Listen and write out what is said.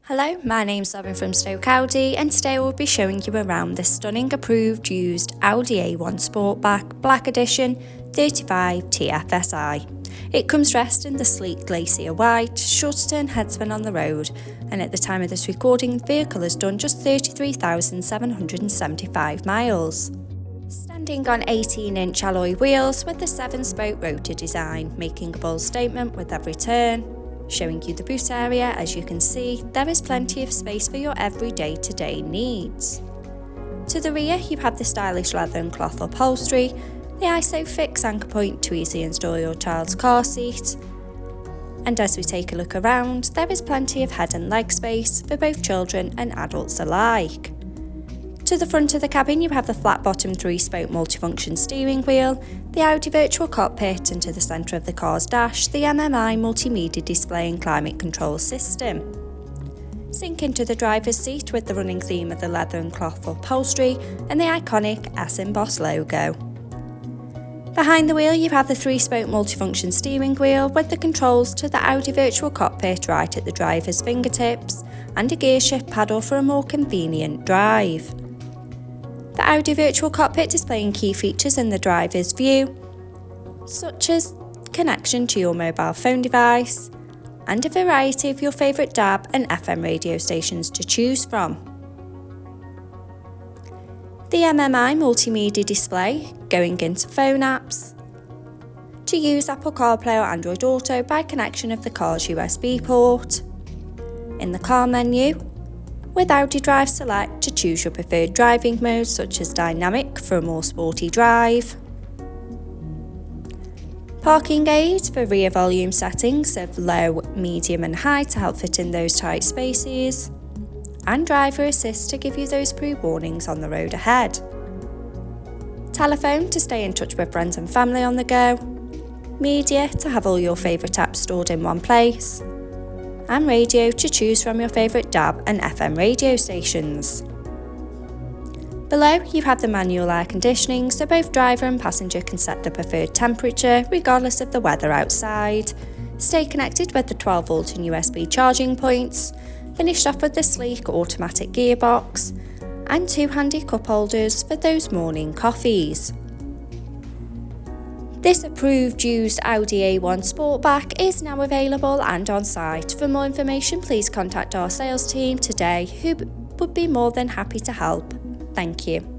Hello, my name's Lauren from Stoke Audi, and today we'll be showing you around this stunning approved used Audi A1 Sportback Black Edition 35 TFSI. It comes dressed in the sleek glacier white, sure to turn headspin on the road, and at the time of this recording, the vehicle has done just 33,775 miles. Standing on 18-inch alloy wheels with the 7-spoke rotor design, making a bold statement with every turn. Showing you the boot area, as you can see, there is plenty of space for your everyday to-day needs. To the rear, you have the stylish leather and cloth upholstery, the ISOFIX anchor point to easily install your child's car seat. And as we take a look around, there is plenty of head and leg space for both children and adults alike. To the front of the cabin, you have the flat-bottom 3-spoke multifunction steering wheel, the Audi virtual cockpit, and to the centre of the car's dash, the MMI multimedia display and climate control system. Sink into the driver's seat with the running theme of the leather and cloth upholstery and the iconic S embossed logo. Behind the wheel, you have the 3-spoke multifunction steering wheel with the controls to the Audi virtual cockpit right at the driver's fingertips and a gear shift paddle for a more convenient drive. The Audi virtual cockpit displaying key features in the driver's view, such as connection to your mobile phone device, and a variety of your favourite DAB and FM radio stations to choose from. The MMI multimedia display, going into phone apps, to use Apple CarPlay or Android Auto by connection of the car's USB port. In the car menu, with Audi Drive Select to choose your preferred driving modes such as dynamic for a more sporty drive. Parking aids for rear volume settings of low, medium and high to help fit in those tight spaces. And driver assist to give you those pre-warnings on the road ahead. Telephone to stay in touch with friends and family on the go. Media to have all your favourite apps stored in one place. And radio to choose from your favourite DAB and FM radio stations. Below, you have the manual air conditioning, so both driver and passenger can set the preferred temperature regardless of the weather outside. Stay connected with the 12-volt and USB charging points, finished off with the sleek automatic gearbox, and 2 handy cup holders for those morning coffees. This approved used Audi A1 Sportback is now available and on site. For more information, please contact our sales team today, who would be more than happy to help. Thank you.